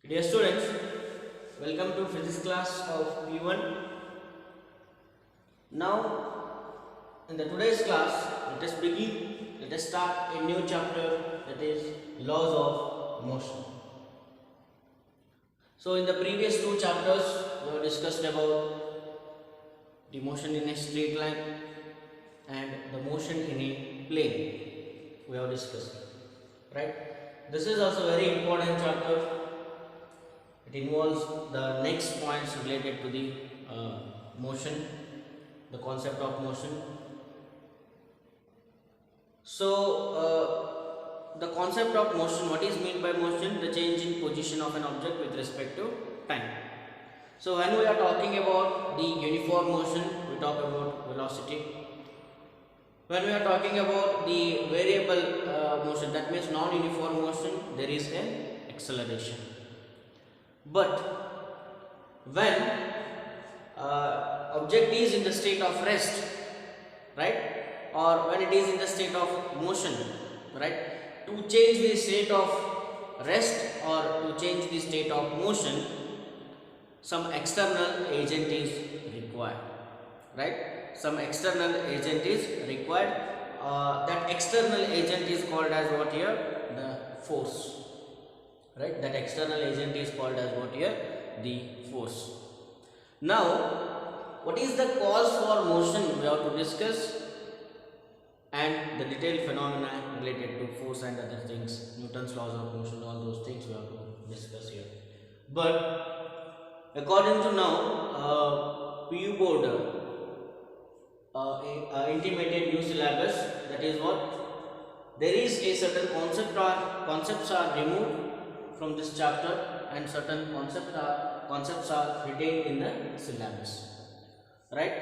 Dear students, welcome to physics class of P1. Now, in the today's class, let us begin. Let us start a new chapter, that is laws of motion. So, in the previous two chapters, we have discussed about the motion in a straight line and the motion in a plane. We have discussed, right? This is also very important chapter. It involves the next points related to the motion, the concept of motion. So, the concept of motion, what is meant by motion? The change in position of an object with respect to time. So, when we are talking about the uniform motion, we talk about velocity. When we are talking about the variable motion, that means non-uniform motion, there is an acceleration. But when object is in the state of rest, right, or when it is in the state of motion, right, to change the state of rest or to change the state of motion, some external agent is required, right? Some external agent is required. That external agent is called as what here? The force. Right, that external agent is called as what here? The force. Now, what is the cause for motion? We have to discuss, and the detailed phenomena related to force and other things, Newton's laws of motion, all those things we have to discuss here. But according to now, PU board intimated new syllabus, that is what? There is a certain concepts are removed from this chapter and certain concepts are retained in the syllabus, right?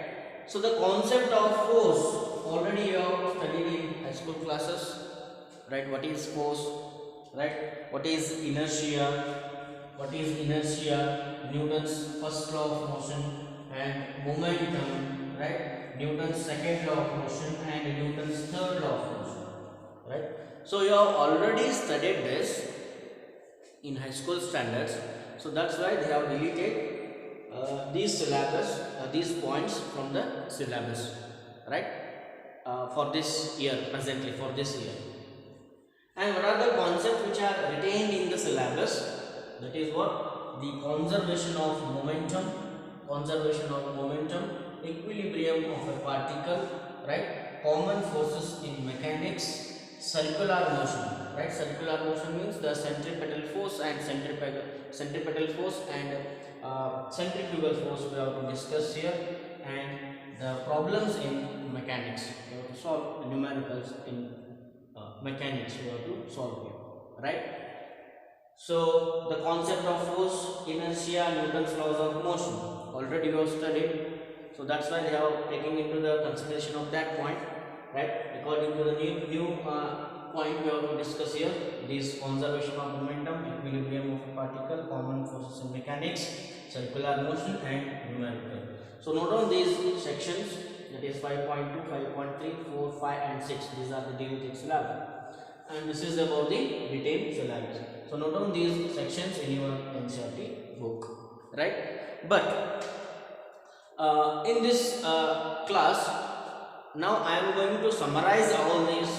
So the concept of force already you have studied in high school classes, right? What is force, right? What is inertia? Newton's first law of motion and momentum, right? Newton's second law of motion and Newton's third law of motion, right? So you have already studied this in high school standards, so that's why they have deleted these syllabus, these points from the syllabus, right, for this year, presently for this year. And what are the concepts which are retained in the syllabus? That is what? The conservation of momentum, equilibrium of a particle, right, common forces in mechanics, circular motion, right? Circular motion means the centripetal force and centrifugal force we have to discuss here, and the problems in mechanics we have to solve, the numericals in mechanics we have to solve here, right? So the concept of force, inertia, Newton's laws of motion already we have studied, so that's why they are taking into the consideration of that point, right? According to the new point we have to discuss here, this conservation of momentum, equilibrium of a particle, common forces in mechanics, circular motion and numerical. So note down these sections, that is 5.2, 5.3, 4, 5 and 6. These are the deleted syllabus, and this is about the retained syllabus. So note down these sections in your NCERT book, right? But in this class, now I am going to summarize all these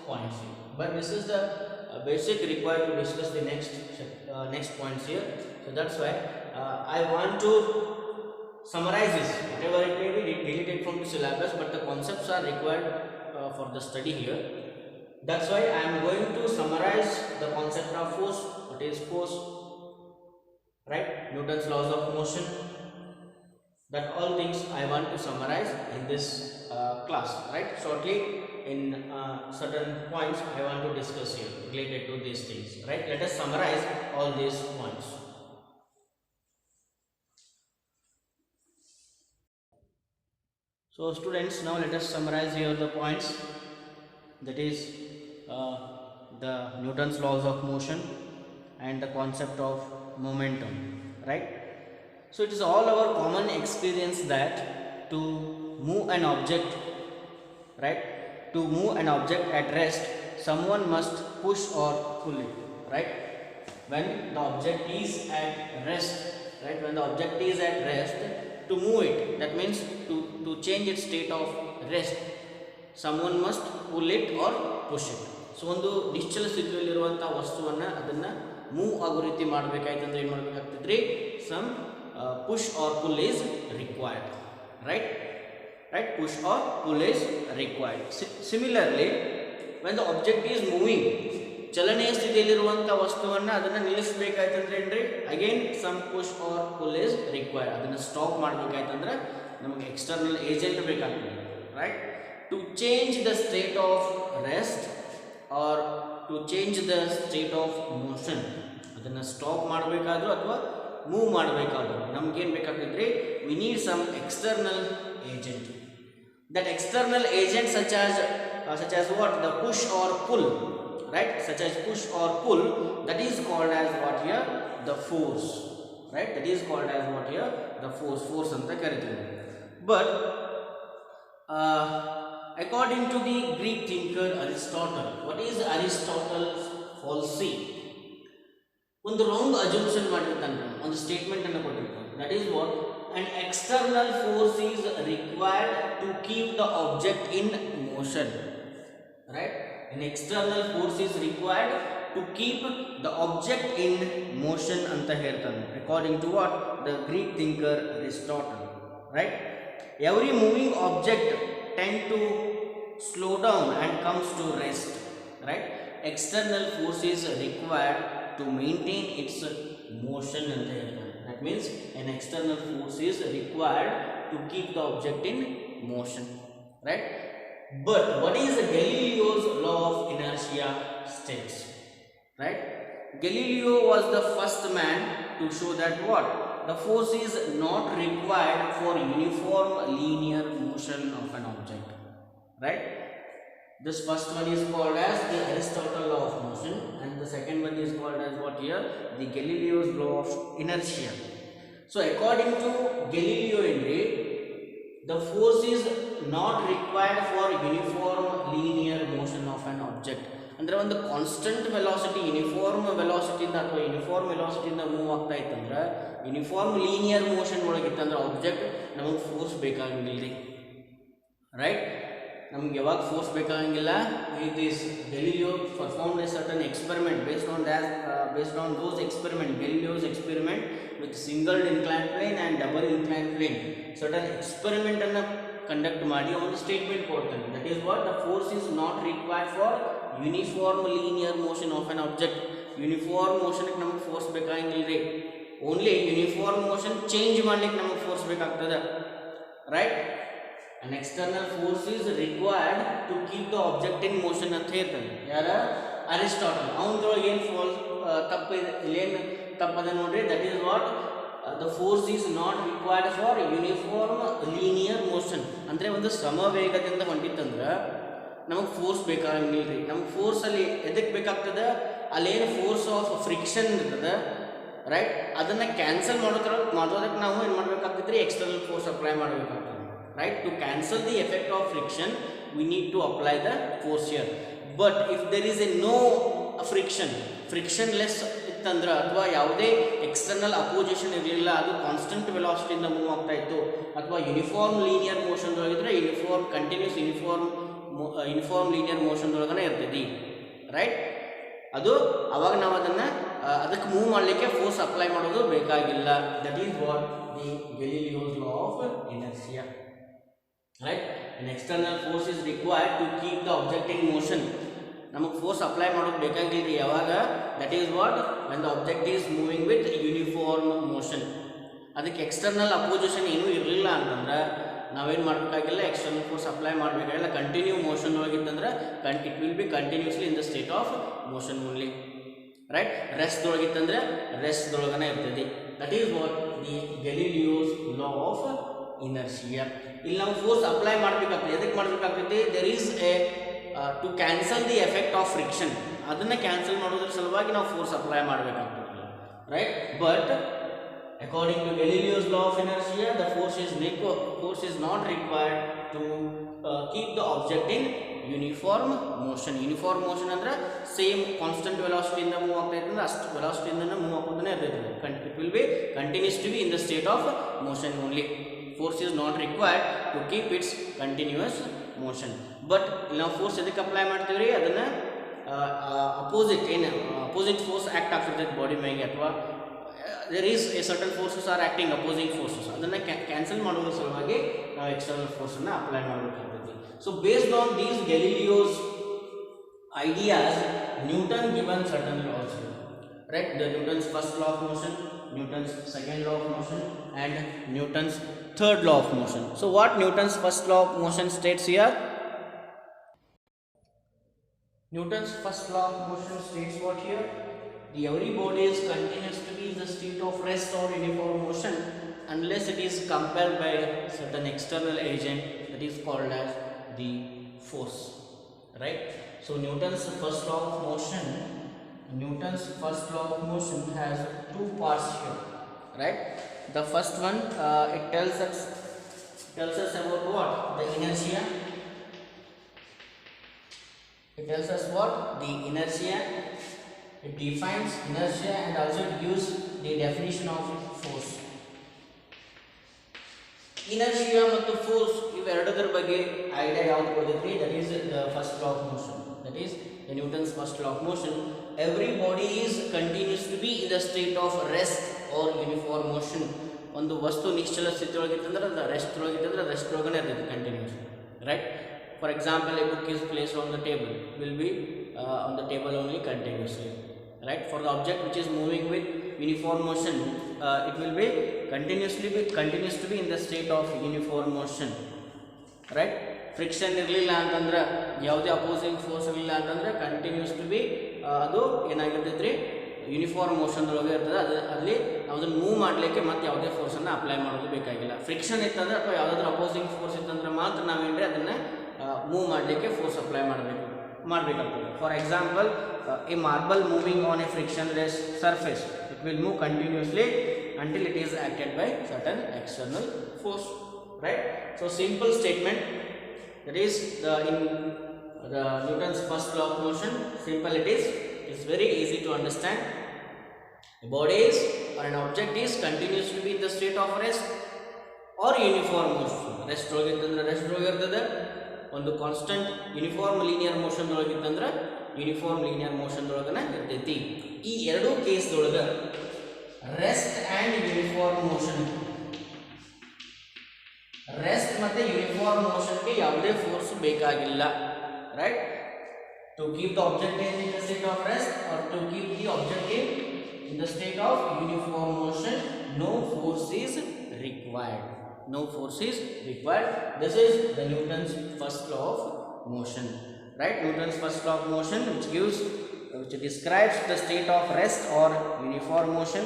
points here, but this is the basic required to discuss the next points here. So that's why I want to summarize this, whatever it may be deleted from the syllabus, but the concepts are required for the study here. That's why I am going to summarize the concept of force. What is force, right? Newton's laws of motion. That all things I want to summarize in this class, right? Shortly, in certain points I want to discuss here related to these things, right? Let us summarize all these points. So students, now let us summarize here the points, that is the Newton's laws of motion and the concept of momentum, right? So it is all our common experience that to move an object, right, to move an object at rest, someone must push or pull it, right? when the object is at rest, right? When the object is at rest, to move it, that means to change its state of rest, someone must pull it or push it. So ಒಂದು ನಿಶ್ಚಲ ಸ್ಥಿತಿಯಲ್ಲಿರುವಂಥ ವಸ್ತುವನ್ನು ಅದನ್ನು move ಆಗೋ ರೀತಿ ಮಾಡಬೇಕಾಯ್ತಂದ್ರೆ ಏನು ಮಾಡಬೇಕಾಗ್ತದ್ರಿ? Some push or pull is required, right? Push or pull is required. Similarly, when the object is moving, ಚಲನೆಯ ಸ್ಥಿತಿಯಲ್ಲಿರುವಂಥ ವಸ್ತುವನ್ನು ಅದನ್ನು ನಿಲ್ಲಿಸಬೇಕಾಯ್ತಂದ್ರೆ ಏನ್ರಿ? Again some push or pull is required. ಅದನ್ನು ಸ್ಟಾಪ್ ಮಾಡಬೇಕಾಯ್ತಂದ್ರೆ ನಮಗೆ ಎಕ್ಸ್ಟರ್ನಲ್ ಏಜೆಂಟ್ ಬೇಕಾಗ್ತದೆ, right? To change the state of rest or to change the state of motion, ಅದನ್ನು ಸ್ಟಾಪ್ ಮಾಡಬೇಕಾದ್ರೂ ಅಥವಾ ಮೂವ್ ಮಾಡಬೇಕಾದ್ರೂ ನಮ್ಗೇನು ಬೇಕಾಗ್ತದ್ರಿ? We need some external agent. That external agent such as what? The push or pull, right? Such as push or pull, that is called as what here? The force, right? That is called as what here? The force anta kariತೀವಿ. But according to the Greek thinker Aristotle, what is Aristotle's fallacy? ಒಂದು wrong assumption ಮಾಡಿರ್ತಾನೆ, ಒಂದು statement ಅನ್ನು ಕೊಟ್ಟಿರ್ತಾನೆ. That is what? an external force is required to keep the object in motion, right? An external force is required to keep the object in motion anta ಹೇಳ್ತಾನೆ, according to what? The Greek thinker Aristotle, right? Every moving object tend to slow down and comes to rest, right? External force is required to maintain its motion anta ಹೇಳ್ತಾನೆ. That means an external force is required to keep the object in motion, right? But what is Galileo's law of inertia states, right? Galileo was the first man to show that what? The force is not required for uniform linear motion of an object, right? This first one is called as the Aristotle law of motion, and the second one is called as what here? The Galileo's law of inertia. So according to Galileo, the force is not required for uniform linear motion of an object. ಅಂದ್ರೆ ಒಂದು constant velocity, uniform ವೆಲಾಸಿಟಿಯಿಂದ ಅಥವಾ uniform ವೆಲಾಸಿಟಿಯಿಂದ move ಆಗ್ತಾ ಇತ್ತಂದ್ರೆ, uniform linear motion ಒಳಗಿತ್ತಂದ್ರೆ object ನಮಗೆ force ಬೇಕಾಗಿಲ್ಲ ರೀ, right? ನಮ್ಗೆ ಯಾವಾಗ ಫೋರ್ಸ್ ಬೇಕಾಗಂಗಿಲ್ಲ? This Galileo performed a certain experiment based on those experiment, Galileo's experiment with single inclined plane and double inclined plane. Certain experiment ಅನ್ನು ಕಂಡಕ್ಟ್ ಮಾಡಿ ಒಂದು ಸ್ಟೇಟ್ಮೆಂಟ್ ಕೊಡ್ತಾನೆ. That is what? The force is not required for uniform linear motion of an object. Uniform ಮೋಷನ್ಗೆ ನಮಗೆ force ಬೇಕಾಗಿಲ್ಲ ರೀ, only uniform motion change ಮಾಡ್ಲಿಕ್ಕೆ ನಮಗೆ ಫೋರ್ಸ್ ಬೇಕಾಗ್ತದೆ, right? An external force is required to keep the object in motion ಅಂತ ಹೇಳ್ತಾನೆ. ಯಾರ? ಅರಿಸ್ಟಾಟಲ್. ಅವನದೊಳಗೆ ಏನು ಏನು ತಪ್ಪದ ನೋಡ್ರಿ? That is what? The force is not required for uniform linear motion. ಅಂದರೆ ಒಂದು ಸಮವೇಗದಿಂದ ಹೊಂಟಿತ್ತಂದ್ರೆ ನಮಗೆ ಫೋರ್ಸ್ ಬೇಕಾಗಿಲ್ಲ ರೀ. ನಮಗೆ ಫೋರ್ಸಲ್ಲಿ ಎದಕ್ಕೆ ಬೇಕಾಗ್ತದೆ? ಅಲ್ಲೇನು ಫೋರ್ಸ್ ಆಫ್ ಫ್ರಿಕ್ಷನ್ ಇರ್ತದೆ, ರೈಟ್? ಅದನ್ನು ಕ್ಯಾನ್ಸಲ್ ಮಾಡೋದಕ್ಕೆ ನಾವು ಏನು ಮಾಡಬೇಕಾಗ್ತದೆ ರೀ? ಎಕ್ಸ್ಟರ್ನಲ್ ಫೋರ್ಸ್ ಅಪ್ಲೈ ಮಾಡಬೇಕಾಗ್ತದೆ, right? To cancel the effect of friction, we need to apply the force here. But if there is a no frictionless ಇತ್ತಂದ್ರೆ, ಅಥವಾ ಯಾವುದೇ ಎಕ್ಸ್ಟರ್ನಲ್ ಅಪೋಸಿಷನ್ ಇರಲಿಲ್ಲ, ಅದು ಕಾನ್ಸ್ಟೆಂಟ್ ವೆಲಾಸಿಟಿಯಿಂದ ಮೂವ್ ಆಗ್ತಾ ಇತ್ತು, ಅಥವಾ ಯೂನಿಫಾರ್ಮ್ ಲೀನಿಯರ್ ಮೋಷನ್ದೊಳಗಿದ್ರೆ ಯೂನಿಫಾರ್ಮ್ ಲೀನಿಯರ್ ಮೋಷನ್ದೊಳಗನೆ ಇರ್ತೈತಿ, ರೈಟ್? ಅದು ಅವಾಗ ನಾವು ಅದಕ್ಕೆ ಮೂವ್ ಮಾಡಲಿಕ್ಕೆ ಫೋರ್ಸ್ ಅಪ್ಲೈ ಮಾಡೋದು ಬೇಕಾಗಿಲ್ಲ. That is what the Galileo's law of inertia, right? An external force is required to keep the object in motion. ನಮಗೆ ಫೋರ್ಸ್ ಅಪ್ಲೈ ಮಾಡೋದು ಬೇಕಾಗಿಲ್ಲ ರೀ ಯಾವಾಗ? That is what? When the object is moving with uniform motion. ಅದಕ್ಕೆ external opposition ಏನೂ ಇರಲಿಲ್ಲ ಅಂತಂದ್ರೆ ನಾವೇನು ಮಾಡಬೇಕಾಗಿಲ್ಲ, ಎಕ್ಸ್ಟರ್ನಲ್ ಫೋರ್ಸ್ ಅಪ್ಲೈ ಮಾಡಬೇಕಾಗಿಲ್ಲ. ಕಂಟಿನ್ಯೂ ಮೋಷನ್ ಒಳಗಿತ್ತಂದ್ರೆ it will be continuously in the state of motion only, right? ರೆಸ್ಟ್ದೊಳಗಿತ್ತಂದ್ರೆ ರೆಸ್ಟ್ದೊಳಗನೆ ಇರ್ತದೆ. That is what the Galileo's law of inertia. ಇಲ್ಲಿ ನಾವು ಫೋರ್ಸ್ ಅಪ್ಲೈ ಮಾಡಬೇಕಾಗ್ತದೆ. ಎದಕ್ಕೆ ಮಾಡಬೇಕಾಗ್ತದೆ? There is a to cancel the effect of friction. ಅದನ್ನು ಕ್ಯಾನ್ಸಲ್ ಮಾಡೋದ್ರ ಸಲುವಾಗಿ ನಾವು ಫೋರ್ಸ್ ಅಪ್ಲೈ ಮಾಡಬೇಕಾಗ್ತದೆ, right? But according to Galileo's law of inertia, the force is not required to keep the object in uniform motion ಅಂದ್ರೆ same constant ವೆಲಾಸಿಟಿಯಿಂದ move ಆಗ್ತಾ ಇರ್ತದೆ, ಅಷ್ಟು ವೆಲಾಸಿಟಿಯಿಂದ ಮೂವ್ ಆಗೋದನ್ನೇ ಇರ್ತದೆ. It will be continues to be in the state of motion only. Force is not required to keep its continuous motion. But ನಾವು force ಎದಕ್ಕೆ ಅಪ್ಲೈ ಮಾಡ್ತೀವಿ ರೀ, ಅದನ್ನು ಅಪೋಸಿಟ್ ಫೋರ್ಸ್ ಆ್ಯಕ್ಟ್ ಆಗ್ತಿರ್ತೈತೆ ಬಾಡಿ ಮೇಲೆ, ಅಥವಾ there is a certain forces are acting opposing forces, ಅದನ್ನು cancel ಮಾಡೋದ್ರ ಸಲುವಾಗಿ ನಾವು ಎಕ್ಸ್ಟರ್ನಲ್ ಫೋರ್ಸನ್ನು ಅಪ್ಲೈ ಮಾಡಬೇಕಾಗ್ತದೆ. So based on these Galileo's ideas, Newton given certain laws, right? The Newton's first law of motion, Newton's second law of motion, and Newton's third law of motion. So what Newton's first law of motion states here? Newton's first law of motion states what here? The every body is continuous to be in the state of rest or uniform motion unless it is compelled by certain external agent that is called as the force, right? So Newton's first law of motion has two parts here, right? The first one, it tells us about what? The inertia. It tells us what? The inertia. It defines inertia and also it gives the definition of force. Inertia ಮತ್ತು force ಇವೆರಡರ ಬಗ್ಗೆ idea ಯಾವುದು ಕೊಡ್ತೈತಿ? That is the first law of motion. That is the Newton's first law of motion. Every body is continuous to be in the state of rest or uniform motion. ಒಂದು ವಸ್ತು ನಿಶ್ಚಲ ಸ್ಥಿತಿಯೊಳಗಿತ್ತಂದ್ರೆ ಅದು rest ಒಳಗಿತ್ತಂದ್ರೆ rest ಒಳಗನೆ ಇರ್ತೈತಿ continues, right? For example, a book is placed on the table, will be on the table only continuously, right? For the object which is moving with uniform motion, it will be continuous to be in the state of uniform motion, right? Friction ಇರಲಿಲ್ಲ ಅಂತಂದ್ರೆ, ಯಾವುದೇ opposing force ಇರಲಿಲ್ಲ ಅಂತಂದ್ರೆ continuous to B ಅದು ಏನಾಗಿರ್ತೈತೆ ರೀ, uniform ಮೋಷನ್ದೊಳಗೆ ಇರ್ತದೆ. ಅಲ್ಲಿ ನಾವು ಅದನ್ನು ಮೂವ್ ಮಾಡಲಿಕ್ಕೆ ಮತ್ತೆ ಯಾವುದೇ ಫೋರ್ಸನ್ನು ಅಪ್ಲೈ ಮಾಡೋದು ಬೇಕಾಗಿಲ್ಲ. ಫ್ರಿಕ್ಷನ್ ಇತ್ತಂದ್ರೆ ಅಥವಾ ಯಾವುದಾದ್ರೂ ಅಪೋಸಿಂಗ್ ಫೋರ್ಸ್ ಇತ್ತಂದ್ರೆ ಮಾತ್ರ ನಾವೇನ್ರಿ ಅದನ್ನು ಮೂವ್ ಮಾಡಲಿಕ್ಕೆ ಫೋರ್ಸ್ ಅಪ್ಲೈ ಮಾಡಬೇಕಾಗ್ತದೆ. For example, a marble moving on a frictionless surface, it will move continuously until it is acted by certain external force, right? So simple statement, that is the Newton's first law of motion. Simple it is. It's very easy to understand. A body is or an object is continuous to be in the state of rest or uniform motion. Rest ಒಳಗಿತ್ತಂದ್ರೆ rest ಒಳಗಿರ್ತದೆ, ಒಂದು constant uniform linear motion ಒಳಗಿತ್ತಂದ್ರೆ uniform linear motion ಒಳಗನೆ ಇರ್ತೈತಿ. ಈ ಎರಡೂ ಕೇಸ್ದೊಳಗೆ rest and uniform motion, rest ಮತ್ತು ಯೂನಿಫಾರ್ಮ್ ಮೋಷನ್ಗೆ ಯಾವುದೇ ಫೋರ್ಸ್ ಬೇಕಾಗಿಲ್ಲ, right? To keep the object in the state of rest or to keep the object in the state of uniform motion, no force is required. No force is required. This is the Newton's first law of motion, right? Newton's first law of motion, which describes the state of rest or uniform motion,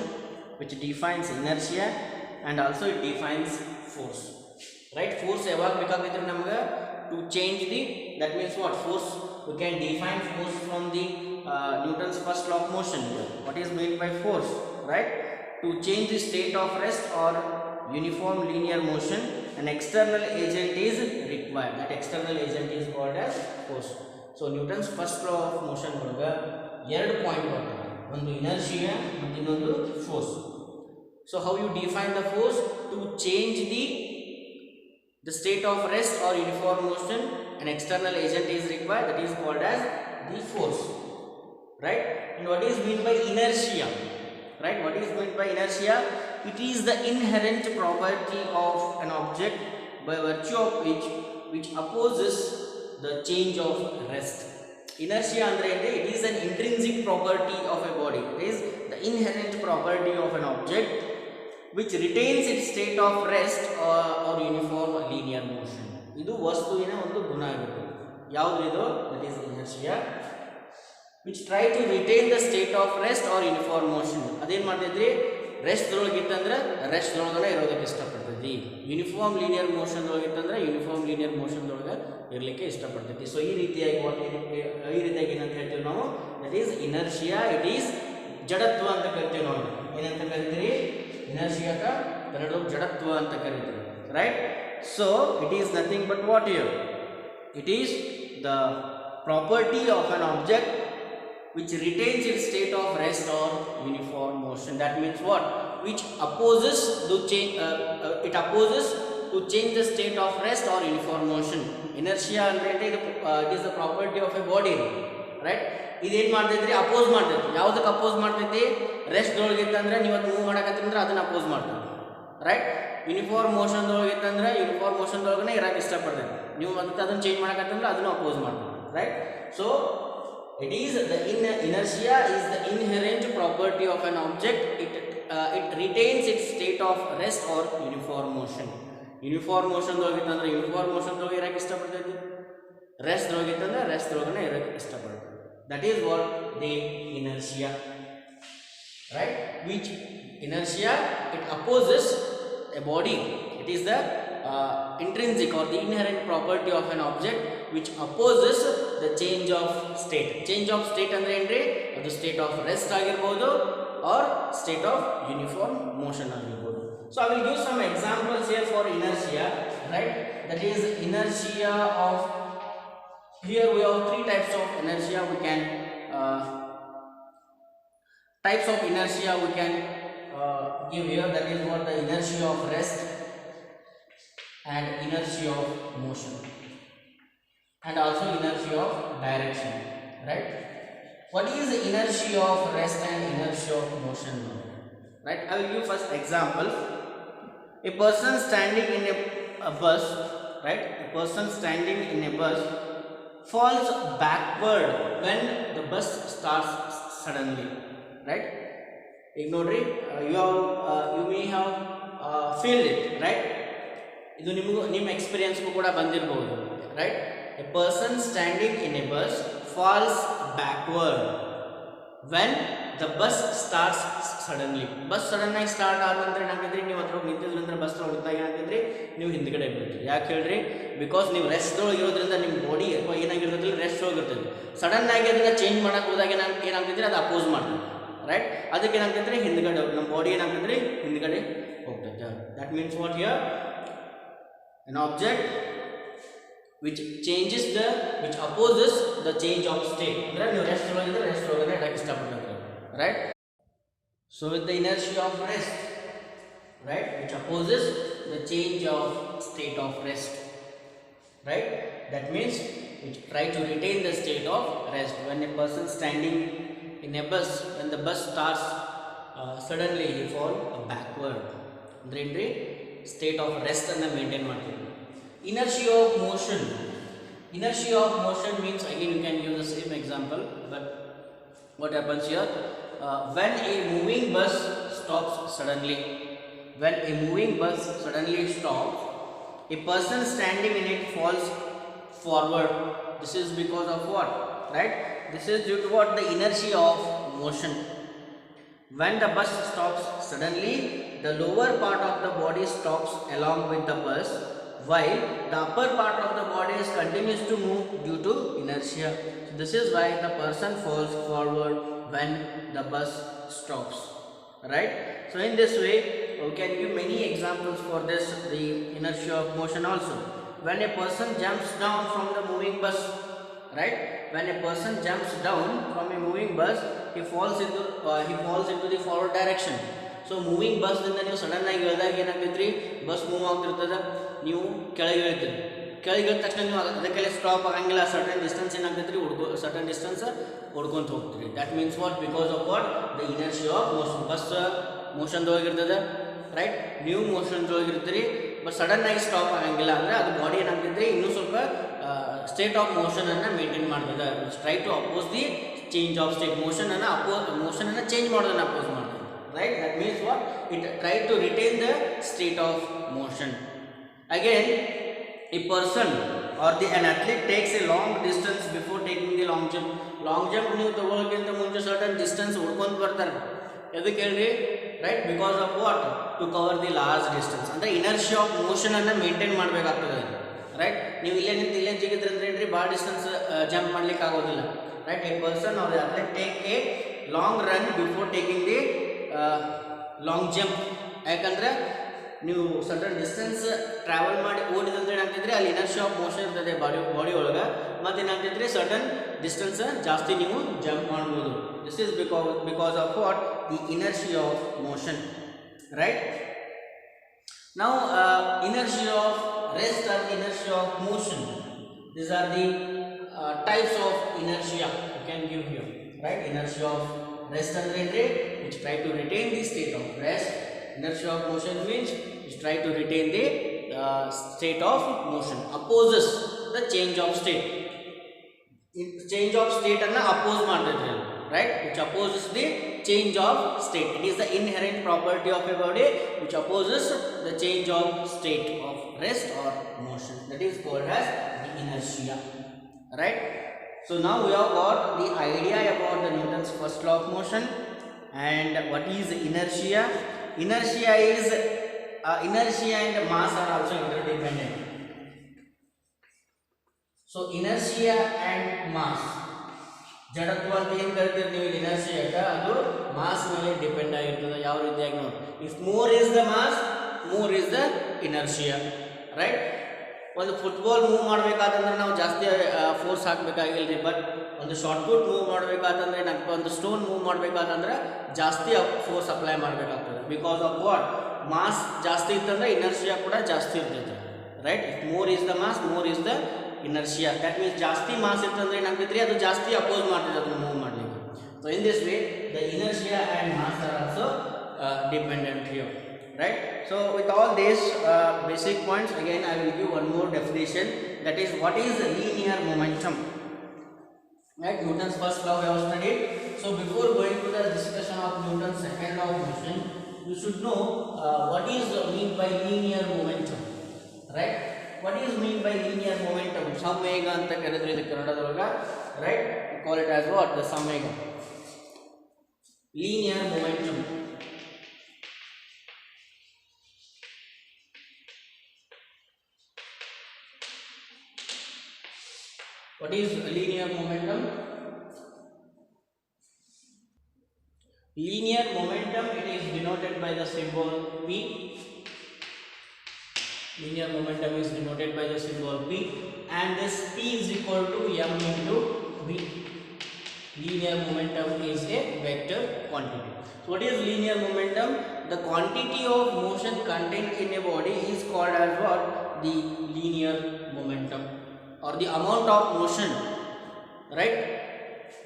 which defines inertia and also it defines force, right? Force ಯಾವಾಗ ಬೇಕಾಗಿದ್ರೆ ನಮಗೆ to change the, that means what? Force, we can define force from the Newton's first law of motion. What is meant by force, right? To change the state of rest or uniform linear motion, an external agent is required. That external agent is called as force. So Newton's first law of motion ಒಳಗೆ ಎರಡು point ಬರ್ತವೆ, ಒಂದು inertia ಮತ್ತು ಇನ್ನೊಂದು force. So how you define the force? To change the state of rest or uniform motion, an external agent is required, that is called as the force, right? And what is meant by inertia, right? What is meant by inertia? It is the inherent property of an object by virtue of which opposes the change of rest. Inertia andre it is an intrinsic property of a body. It is the inherent property of an object which retains its state of rest or uniform linear motion. ಇದು ವಸ್ತುವಿನ ಒಂದು ಗುಣ ಆಗಿರುತ್ತೆ. ಯಾವುದು ಇದು? That is inertia, which try to retain the state of rest or uniform motion. ಅದೇನು ಮಾಡ್ತೈತ್ರಿ? Rest ಒಳಗಿತ್ತಂದ್ರೆ rest ಒಳಗಡೆ ಇರೋದಕ್ಕೆ ಇಷ್ಟಪಡ್ತೈತಿ. ಯೂನಿಫಾರ್ಮ್ ಲೀನಿಯರ್ ಮೋಷನ್ ಒಳಗಿತ್ತಂದ್ರೆ ಯೂನಿಫಾರ್ಮ್ ಲೀನಿಯರ್ ಮೋಷನ್ ಒಳಗೆ ಇರಲಿಕ್ಕೆ ಇಷ್ಟಪಡ್ತೈತಿ. ಸೊ ಈ ರೀತಿಯಾಗಿ ಏನಂತ ಹೇಳ್ತೀವಿ ನಾವು? That is inertia. It is ಜಡತ್ವ ಅಂತ ಕರಿತೀವಿ ನಾವು. ಏನಂತ ಕರಿತೀರಿ? ಇನರ್ಷಿಯಾಕ ಕನ್ನಡದಲ್ಲಿ ಜಡತ್ವ ಅಂತ ಕರಿತೀವಿ, right? So it is nothing but what here? It is the property of an object which retains its state of rest or uniform motion. That means what? Which opposes to change, it opposes to change the state of rest or uniform motion. Inertia ಅಂದ್ರೆ it is the property of a body, right? ಇದೇನು ಮಾಡ್ತೈತ್ರಿ? Oppose ಮಾಡ್ತೈತಿ. ಯಾವುದಕ್ಕೆ oppose ಮಾಡ್ತೈತಿ? Rest ಒಳಗಿತ್ತಂದ್ರೆ ನೀವು ಅದು move ಮಾಡಕತ್ತಂದ್ರೆ ಅದನ್ನ oppose ಮಾಡ್ತೈತಿ, right? Uniform motion ಒಳಗಿತ್ತಂದ್ರೆ ಯೂನಿಫಾರ್ಮ್ ಮೋಷನ್ ಒಳಗನೆ ಇರಕ್ಕೆ ಇಷ್ಟಪಡ್ತೈತಿ. ನೀವು ಅದನ್ನ ಚೇಂಜ್ ಮಾಡಕತ್ತಂದ್ರೆ ಅದನ್ನು ಅಪೋಸ್ ಮಾಡ್ತೈತಿ, right? So it is the inertia is the inherent property of an object. It retains its state of rest or uniform motion. Uniform motion ಒಳಗಿತ್ತಂದ್ರೆ ಯೂನಿಫಾರ್ಮ್ ಮೋಷನ್ ಒಳಗೆ ಇರಕ್ಕೆ ಇಷ್ಟಪಡ್ತೈತಿ. ರೆಸ್ಟ್ ಒಳಗಿತ್ತಂದ್ರೆ ರೆಸ್ಟ್ ಒಳಗನೆ ಇರಕ್ಕೆ ಇಷ್ಟಪಡ್ತೈತಿ. That is what the inertia, right? Which inertia, it opposes a body. It is the intrinsic or the inherent property of an object which opposes the change of state. Change of state andre enre adu state of rest agirbodu or state of uniform motion agirbodu. So I will give some examples here for inertia, right? That is inertia of, here we have three types of inertia. We can types of inertia we can give here. That is what the inertia of rest and inertia of motion, and also inertia of direction, right? What is the inertia of rest and inertia of motion, right? I will give first example. A person standing in a bus, right? A person standing in a bus falls backward when the bus starts suddenly, right? Ignore it. You may have feel it, right? ಇದು ನಿಮ್ಮ ಎಕ್ಸ್ಪೀರಿಯನ್ಸ್ಗೂ ಕೂಡ ಬಂದಿರಬಹುದು, right? A person standing in a bus falls backward when the bus starts suddenly. Bus sudden ಆಗಿ start ಆದ ನಂತರ ಏನಾಗ್ತದ್ರಿ, ನೀವು ಅದ್ರ ನಿಂತಿದ್ರಂದ್ರೆ ಬಸ್ ಹೊಡಿತಾಗ ಏನಾಗ್ತದ್ರಿ, ನೀವು ಹಿಂದ್ಗಡೆ ಬೀಳ್ತೀರಿ. ಯಾಕೆ ಹೇಳ್ರಿ? ಬಿಕಾಸ್ ನೀವು ರೆಸ್ಟ್ ಒಳಗಿರೋದ್ರಿಂದ ನಿಮ್ಮ ಬಾಡಿ ಅಥವಾ ಏನಾಗಿರ್ತೈತಿ, ರೆಸ್ಟ್ ಒಳಗಿರ್ತೈತಿ. ಸಡನ್ ಆಗಿ ಅದನ್ನ ಚೇಂಜ್ ಮಾಡಕ್ಕೆ ಹೋದಾಗ ಏನಾಗ್ತೈತ್ರಿ, ಅದು ಅಪೋಸ್ ಮಾಡ್ತದೆ, ರೈಟ್? ಅದಕ್ಕೆ ಏನಾಗ್ತೈತ್ರಿ, ಹಿಂದ್ಗಡೆ ನಮ್ಮ ಬಾಡಿ ಏನಾಗ್ತೈತ್ರಿ, ಹಿಂದ್ಗಡೆ ಹೋಗ್ತೈತೆ. That means what here? An object which opposes the change of state. Andre ನೀವು ರೆಸ್ಟ್ ಒಳಗಿದ್ರೆ ರೆಸ್ಟ್ ಒಳಗಡೆ ಇರಕ್ಕೆ ಇಷ್ಟಪಡ್ತೀರಿ, right? So with the inertia of rest, right, which opposes the change of state of rest, right? That means which try to retain the state of rest. When a person standing in a bus, when the bus starts suddenly he fall backward, andre ಏನ್ರಿ, state of rest ಅನ್ನು maintain ಮಾಡ್ತೀವಿ. Inertia of motion. Inertia of motion means, again you can use the same example, but what happens here? When a moving bus stops suddenly, when a moving bus suddenly stops, a person standing in it falls forward. This is because of what, right? This is due to what? The inertia of motion. When the bus stops suddenly, the lower part of the body stops along with the bus, while the upper part of the body continues to move due to inertia. So this is why the person falls forward when the bus stops, right? So in this way we can give many examples for this, the inertia of motion also. When a person jumps down from the moving bus, right? When a person jumps down from a moving bus, he falls into the forward direction. So moving ಬಸ್ದಿಂದ ನೀವು sudden ಆಗಿ ಇಳಿದಾಗ ಏನಾಗ್ತೈತ್ರಿ, bus move ಆಗ್ತಿರ್ತದೆ, ನೀವು ಕೆಳಗೆ ಇಳ್ತೀರಿ. ಕೆಳಗೆ ಇಳಿದ ತಕ್ಷಣ ನೀವು ಅದಕ್ಕೆಲ್ಲ ಸ್ಟಾಪ್ ಆಗಂಗಿಲ್ಲ. ಸರ್ಟನ್ ಡಿಸ್ಟೆನ್ಸ್ ಏನಾಗ್ತೈತ್ರಿ, ಸರ್ಟನ್ ಡಿಸ್ಟೆನ್ಸ್ ಹೊಡ್ಕೊಂತ ಹೋಗ್ತೀರಿ. That means what? Because of what? The inertia of motion. Bus ಮೋಷನ್ದೊಳಗಿರ್ತದೆ, ರೈಟ್? ನೀವು ಮೋಷನ್ದೊಳಗಿರ್ತೀರಿ, ಬಟ್ ಸಡನ್ ಆಗಿ ಸ್ಟಾಪ್ ಆಗಂಗಿಲ್ಲ. ಅಂದರೆ ಅದು ಬಾಡಿ ಏನಾಗ್ತೈತ್ರಿ, ಇನ್ನೂ ಸ್ವಲ್ಪ ಸ್ಟೇಟ್ ಆಫ್ ಮೋಷನನ್ನು ಮೇಂಟೈನ್ ಮಾಡ್ತದೆ. Try to oppose the change of state. ಮೋಷನನ್ನು ಚೇಂಜ್ ಮಾಡೋದನ್ನು ಅಪೋಸ್ ಮಾಡ್ತದೆ, right? That means what? It try to retain the state of motion. Again, a person or an athlete takes a long distance before taking the long jump. Long jump ನೀವು ತಗೊಳ್ಳೋಕ್ಕಿಂತ ಮುಂಚೆ certain distance ಹುಡ್ಕೊಂಡು ಬರ್ತಾರೆ. ಎದಕ್ಕೆ ಹೇಳ್ರಿ, right? Because of what? To cover the large distance. ಅಂದರೆ inertia of ಮೋಷನನ್ನು maintain ಮಾಡಬೇಕಾಗ್ತದೆ, right? ನೀವು ಇಲ್ಲೇ ನಿಂತು ಇಲ್ಲೇ ಜಿಗಿದ್ರೆ ಅಂದ್ರೆ ಏನ್ರಿ, ಭಾಳ ಡಿಸ್ಟೆನ್ಸ್ ಜಂಪ್ ಮಾಡ್ಲಿಕ್ಕೆ ಆಗೋದಿಲ್ಲ, right? A person or athlete take a long run before taking the long jump. ಯಾಕಂದರೆ ನೀವು ಸರ್ಟನ್ ಡಿಸ್ಟೆನ್ಸ್ ಟ್ರಾವೆಲ್ ಮಾಡಿ ಓಡಿದಂತ ಏನಾಗ್ತಿದ್ರೆ ಅಲ್ಲಿ ಇನರ್ಷಿಯಾ ಆಫ್ ಮೋಷನ್ ಇರ್ತದೆ ಬಾಡಿ ಒಳಗೆ, ಮತ್ತೆ ಏನಾಗ್ತಿದ್ರೆ ಸರ್ಟನ್ ಡಿಸ್ಟೆನ್ಸ್ ಜಾಸ್ತಿ ನೀವು ಜಂಪ್ ಮಾಡ್ಬೋದು. This is because of what the inertia of motion, right. ನಾವು inertia of rest and inertia of motion, these are the types of inertia you can give here, right. Inertia of rest andre which try to retain the state of rest. Inertia of motion means which try to retain the state of motion, opposes the change of state. Change of state anna oppose ಮಾಡ್ತಿದ್ರೆ, right, which opposes the change of state. It is the inherent property of a body which opposes the change of state of rest or motion. That is called as the inertia, right. So now we have got the idea about the Newton's first law of motion and what is inertia. Inertia is inertia and mass are also interdependent. So inertia and mass, ಜಡತ್ವ ಅಂತ ಏನು ಕರಿತೀರಿ ನೀವು ಇನರ್ಷಿಯಾಗ, ಅದು mass ಮೇಲೆ depend ಆಗಿರ್ತದೆ. ಯಾವ ರೀತಿಯಾಗಿ ನೋಡಿ, if more is the mass, more is the inertia, right. ಒಂದು ಫುಟ್ಬಾಲ್ ಮೂವ್ ಮಾಡಬೇಕಾದಂದ್ರೆ ನಾವು ಜಾಸ್ತಿ ಫೋರ್ಸ್ ಹಾಕಬೇಕಾಗಿಲ್ಲ, ಬಟ್ ಒಂದು ಶಾರ್ಟ್ ಪುಟ್ ಮೂವ್ ಮಾಡಬೇಕಾದಂದ್ರೆ ಏನಪ್ಪ, ಒಂದು ಸ್ಟೋನ್ ಮೂವ್ ಮಾಡಬೇಕಾದಂದ್ರೆ ಜಾಸ್ತಿ ಫೋರ್ಸ್ ಅಪ್ಲೈ ಮಾಡಬೇಕಾಗ್ತದೆ. ಬಿಕಾಸ್ ಆಫ್ ವಾಟ್, ಮಾಸ್ ಜಾಸ್ತಿ ಇತ್ತಂದ್ರೆ ಇನರ್ಷಿಯಾ ಕೂಡ ಜಾಸ್ತಿ ಇರ್ತೈತೆ, right. If more is the mass, more is the inertia. That means ಜಾಸ್ತಿ ಮಾಸ್ ಇತ್ತಂದ್ರೆ ಏನಾಗ್ತೈತ್ರಿ, ಅದು ಜಾಸ್ತಿ ಅಪೋಸ್ ಮಾಡ್ತದೆ ಅದನ್ನು ಮೂವ್ ಮಾಡಲಿಕ್ಕೆ. So in this way the inertia and mass are also dependent here, right. So with all these basic points, again I will give one more definition, that is what is linear momentum, right. Newton's first law we have studied. So before going to the discussion of Newton's second law of motion, you should know what is meant by linear momentum, right. What is mean by linear momentum? ಸಂವೇಗ ಅಂತ ಕರೆದ್ರೆ ಇದು ಕನ್ನಡದೊಳಗ, right. We call it as what, the ಸಂವೇಗ, linear momentum. What is linear momentum? Linear momentum, it is denoted by the symbol P. Linear momentum is denoted by the symbol P, and this P is equal to m into v. Linear momentum is a vector quantity. So what is linear momentum? The quantity of motion contained in a body is called as what? The linear momentum, or the amount of motion, right.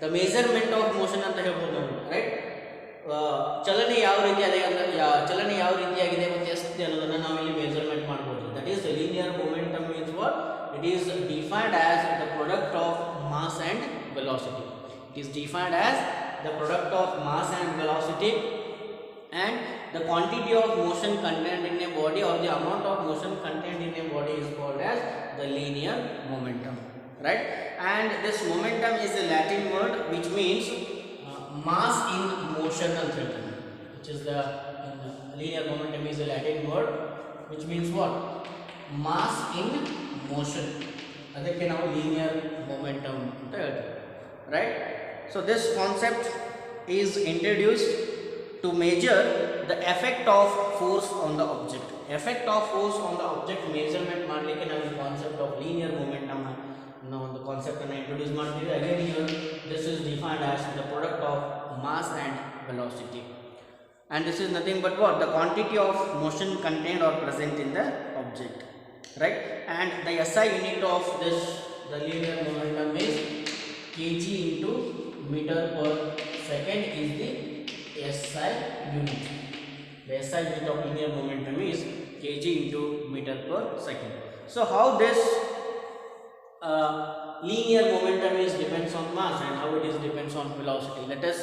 The measurement of motion anta helbodu, right. ಚಲನೆ ಯಾವ ರೀತಿಯಾಗಿದೆ ಮತ್ತು ಎಷ್ಟಿದೆ ಅನ್ನೋದನ್ನು ನಾವು ಇಲ್ಲಿ measurement ಮಾಡಬಹುದು. That is linear momentum means what? It is defined as the product of mass and velocity. It is defined as the product of mass and velocity, and the quantity of motion contained in a body, or the amount of motion contained in a body, is called as the linear momentum, right. And this momentum is a Latin word which means mass in motion ಅಂತ ಹೇಳ್ತಾರೆ, which is the linear momentum is a Latin word which means what? Mass in motion. ಅದಕ್ಕೆ ನಾವು linear momentum ಅಂತ ಹೇಳ್ತೀವಿ, right. So this concept is introduced to measure the effect of force on the object. Effect of force on the object measurement ಮಾಡಲಿಕ್ಕೆ ನಾವು concept of linear momentum ನಾವು ಒಂದು concept ಅನ್ನು introduce ಮಾಡ್ತೀವಿ. Again here this is defined as the product of mass and velocity, and this is nothing but what? The quantity of motion contained or present in the object, right. And the SI unit of this, the linear momentum, is kg into meter per second is the SI unit. The SI unit of linear momentum is kg into meter per second. So how this linear momentum is depends on mass and how it is depends on velocity. Let us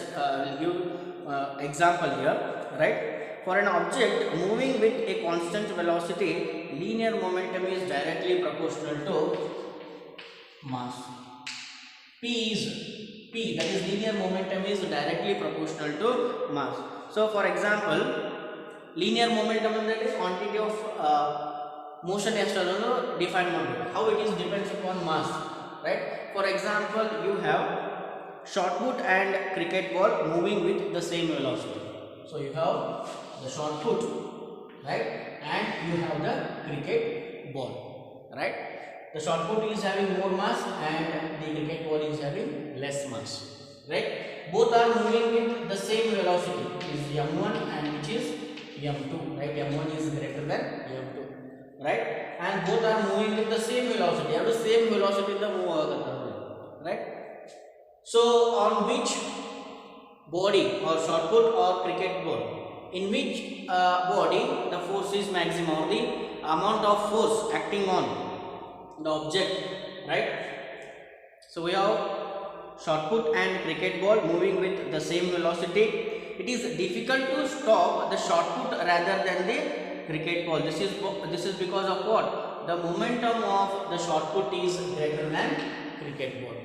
give example here, right. For an object moving with a constant velocity, linear momentum is directly proportional to mass. That is linear momentum is directly proportional to mass. So for example, linear momentum is the quantity of motion external defined ಮಾಡಬೇಕು. How it is depends upon mass, right. For example, you have shot put and cricket ball moving with the same velocity. So you have the shot put, right, and you have the cricket ball, right? The shot put is having more mass and the cricket ball is having less mass, right? Both are moving with the same velocity, is m1 and which is m2, right? m1 is greater than m2, right? And both are moving with the same velocity. Have the same velocity the move agata, right? So on which body or shot put or cricket ball, in which body the force is maximum, or the amount of force acting on the object, right? So we have shot put and cricket ball moving with the same velocity. It is difficult to stop the shot put rather than the cricket ball. This is because of what? The momentum of the shot put is greater than cricket ball.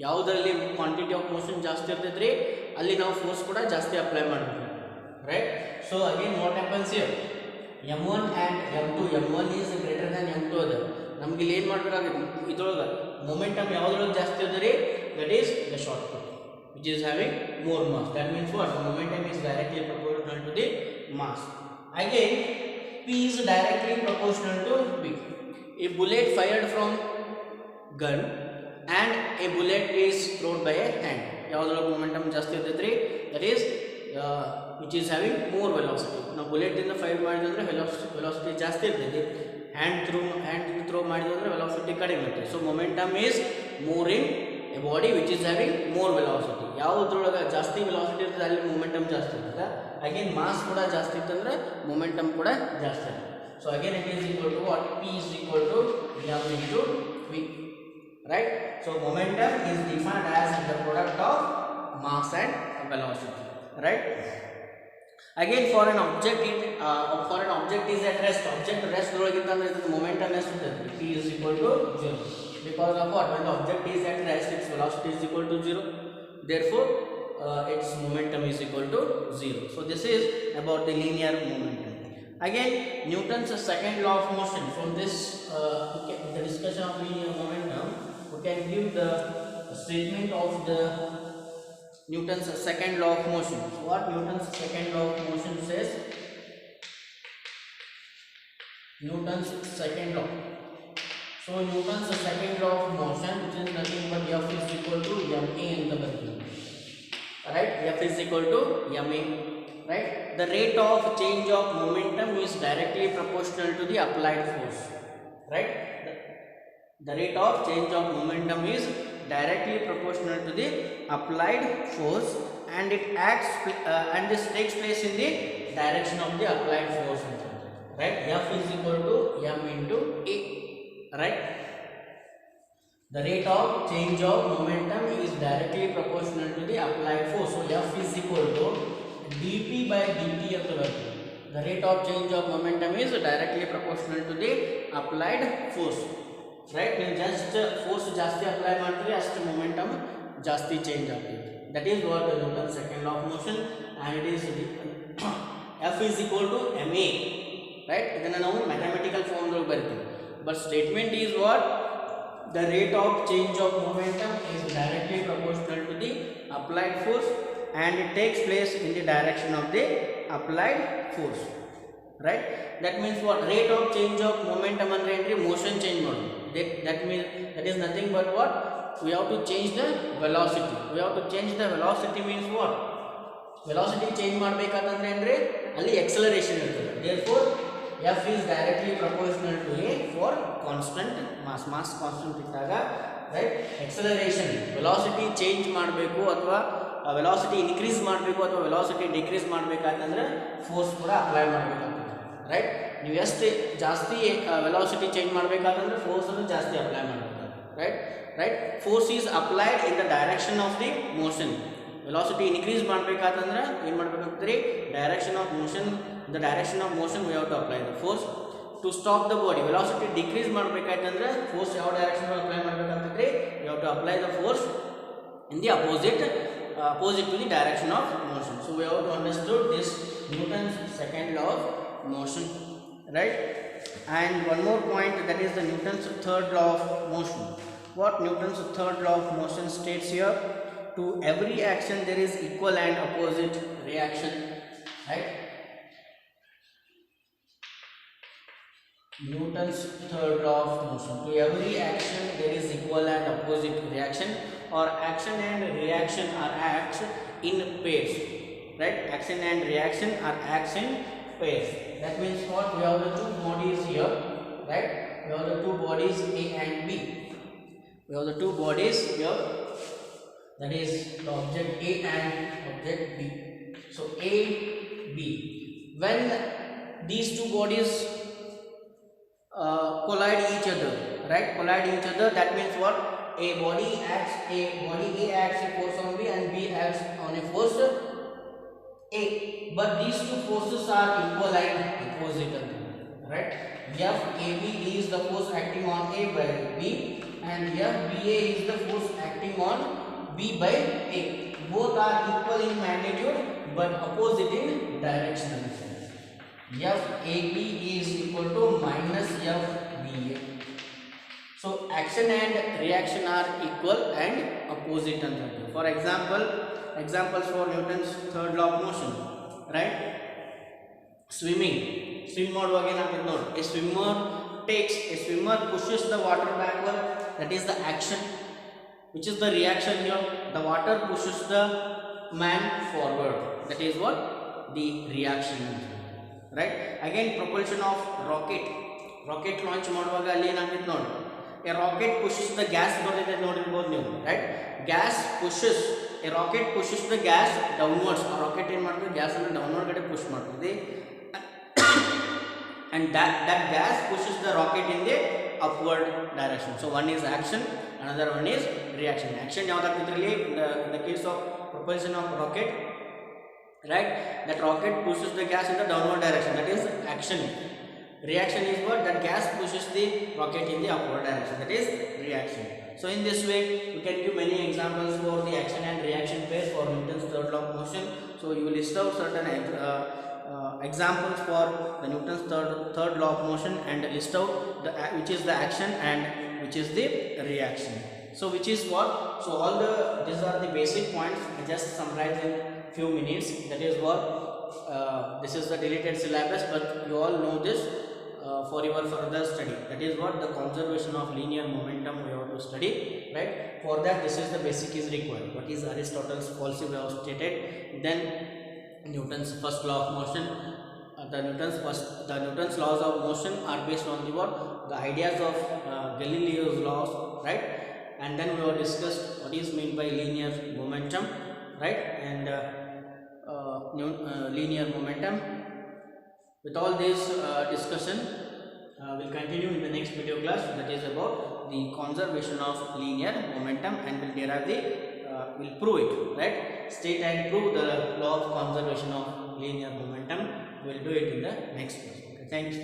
ಯಾವುದರಲ್ಲಿ quantity of motion ಜಾಸ್ತಿ ಇರ್ತೈತ್ರಿ ಅಲ್ಲಿ ನಾವು force ಕೂಡ ಜಾಸ್ತಿ apply ಮಾಡಬೇಕು, right? So again what happens here, m1 and m2, m1 is greater than m2 ಅದ. ನಮ್ಗೆ ಇಲ್ಲಿ ಏನು ಮಾಡಬೇಕಾಗುತ್ತೆ, ಇದ್ರೊಳಗೆ ಮೊಮೆಂಟಮ್ ಯಾವುದ್ರೊಳಗೆ ಜಾಸ್ತಿ ಅದ ರೀ, that is the shot put which is having more mass. That means what? The momentum is directly proportional to the mass. Again, P is directly proportional to V. A bullet fired from gun and a bullet is thrown by a hand. ಯಾವುದ್ರೊಳಗೆ momentum ಜಾಸ್ತಿ ಇರ್ತೈತ್ರಿ, that is which is having more velocity. ನಾವು ಬುಲೆಟಿಂದ fire ಮಾಡಿದ್ರೆ velocity ಜಾಸ್ತಿ ಇರ್ತೈತಿ, hand throw ಮಾಡಿದ್ರೆ velocity ಕಡಿಮೆ ಇರ್ತೈತಿ. So momentum is more in a body which is having more velocity. ಯಾವುದ್ರೊಳಗೆ ಜಾಸ್ತಿ ವೆಲಾಸಿಟಿ ಇರ್ತದೆ ಅಲ್ಲಿ ಮೊಮೆಂಟಮ್ ಜಾಸ್ತಿ ಇರ್ತದೆ. ಅಗೇನ್ ಮಾಸ್ ಕೂಡ ಜಾಸ್ತಿ ಇತ್ತಂದ್ರೆ ಮೊಮೆಂಟಮ್ ಕೂಡ ಜಾಸ್ತಿ ಇರ್ತದೆ. So again it is equal to what? P is equal to m into V. Right? So momentum is defined as the product of mass and velocity, right? Again for an object is at rest. Object rest ಒಳಗಿತ್ತಂದ್ರೆ its momentum ಎಷ್ಟು ಇರ್ತದೆ? P is equal to 0. Because of what? When the object is at rest, its velocity is equal to 0. Therefore its momentum is equal to 0. So this is about the linear momentum. Again, Newton's second law of motion. From this the discussion of linear momentum, we can give the statement of the Newton's second law of motion. So what Newton's second law of motion says? Newton's second law. So Newton's second law of motion, which is nothing but F is equal to ma in the beginning. Right? F is equal to ma. Right? The rate of change of momentum is directly proportional to the applied force. Right? The rate of change of momentum is directly proportional to the applied force, and it acts and this takes place in the direction of the applied force. Right? F is equal to m into a. Right? The rate of change of momentum is directly proportional to the applied force. So F is equal to dp by dt of the vector. The rate of change of momentum is directly proportional to the applied force. Right? ನೀವು just force ಜಾಸ್ತಿ apply ಮಾಡ್ತೀರಿ ಅಷ್ಟು momentum ಜಾಸ್ತಿ change ಆಗ್ತೈತಿ. That is what the Newton second law of motion, and it is F is equal to M A. Right? ಇದನ್ನು ನಾವು mathematical ಫಾರ್ಮ್ದೊಳಗೆ ಬರಿತೀವಿ. But statement is what? The rate of change of momentum is directly proportional to the applied force, and it takes place in the direction of the applied force. Right? That means what? Rate of change of momentum andre entry motion change ಮಾಡೋದು. That means that is nothing but what? We have to change the velocity. We have to change the velocity means what? Velocity change ಮಾಡಬೇಕಾದ್ರೆ ಅಂದ್ರೆ ಅಲ್ಲಿ acceleration ಇರ್ತದೆ. Therefore F is directly proportional to A for constant mass. Mass constant ಇದ್ದಾಗ, right? Acceleration velocity change ಮಾಡಬೇಕು ಅಥವಾ velocity increase ಮಾಡಬೇಕು ಅಥವಾ velocity decrease ಮಾಡಬೇಕಾದ್ರೆ ಫೋರ್ಸ್ ಕೂಡ ಅಪ್ಲೈ ಮಾಡಬೇಕಾಗ್ತದೆ. ರೈಟ್? ನೀವು ಎಷ್ಟು ಜಾಸ್ತಿ ವೆಲಾಸಿಟಿ ಚೇಂಜ್ ಮಾಡಬೇಕಾದ್ರೆ ಫೋರ್ಸನ್ನು ಜಾಸ್ತಿ ಅಪ್ಲೈ ಮಾಡಬೇಕಾಗ್ತದೆ. Right? Force is applied in the direction of the motion. Velocity increase ಮಾಡಬೇಕಾದ್ರೆ ಏನು ಮಾಡಬೇಕಾಗ್ತದೆ? Direction of motion, the direction of motion we have to apply the force to stop the body. Velocity decrease ಮಾಡಬೇಕಾಯ್ತಂದ್ರೆ force ಯಾವ direction apply ಮಾಡಬೇಕಾಗ್ತದೆ? We have to apply the force in the opposite to the direction of motion. So we have to understood this Newton's second law of motion, right? And one more point, that is the Newton's third law of motion. What Newton's third law of motion states here? To every action there is equal and opposite reaction. Right? Newton's third law of motion. To every action there is equal and opposite reaction, or action and reaction are acts in pairs, right? Action and reaction are acts in pairs. That means what? We have the two bodies here, right? We have the two bodies A and B. We have the two bodies here, that is the object A and object B. So A, B. When these two bodies collide each other, right? Collide each other. That means what? Body A acts a force on B and B acts on a force A. But these two forces are equal and opposite, right? FAB is the force acting on A by B, and FBA is the force acting on B by A. Both are equal in magnitude but opposite in direction. FAB is equal to minus FBA. So action and reaction are equal and opposite. For examples for Newton's third law of motion, right? Swim mode again. A swimmer pushes the water backward, that is the action. Which is the reaction here? The water pushes the man forward, that is what? The reaction, right? Again, propulsion of rocket launch ಮಾಡುವಾಗ ಅಲ್ಲಿ ಏನಾಗುತ್ತೆ ನೋಡಿ, a rocket pushes the gas ಬರ್ತಿದೆ ನೋಡಿರಬಹುದು ನೀವು, right? A rocket pushes the gas downwards. A rocket ಏನು ಮಾಡ್ತದೆ, gas ಅನ್ನು ಡೌನ್ವರ್ಡ್ ಕಡೆ ಪುಷ್ ಮಾಡ್ತದೆ, and that gas pushes the rocket in the upward direction. So one is action, another one is reaction. Action ಯಾವುದಾಗ್ತಿದ್ರಲ್ಲಿ in the case of propulsion of rocket, right? That rocket pushes the gas in the downward direction, that is action. Reaction is what? That gas pushes the rocket in the upward direction, that is reaction. So in this way we can give many examples for the action and reaction pairs for Newton's third law of motion. So you will list out certain examples for the Newton's third law of motion and list out which is the action and which is the reaction. So which is what? So these are the basic points I just summarized in few minutes. That is what this is the deleted syllabus, but you all know this for your further study. That is what? The conservation of linear momentum we have to study, right? For that, this is the basic is required. What is Aristotle's policy we have stated, then Newton's first law of motion. The Newton's laws of motion are based on the ideas of Galileo's laws, right? And then we have discussed what is meant by linear momentum, right? And linear momentum. With all this discussion, we'll continue in the next video class, that is about the conservation of linear momentum, and we'll prove it, right? State and prove the law of conservation of linear momentum. We'll do it in the next class. Okay, thank you.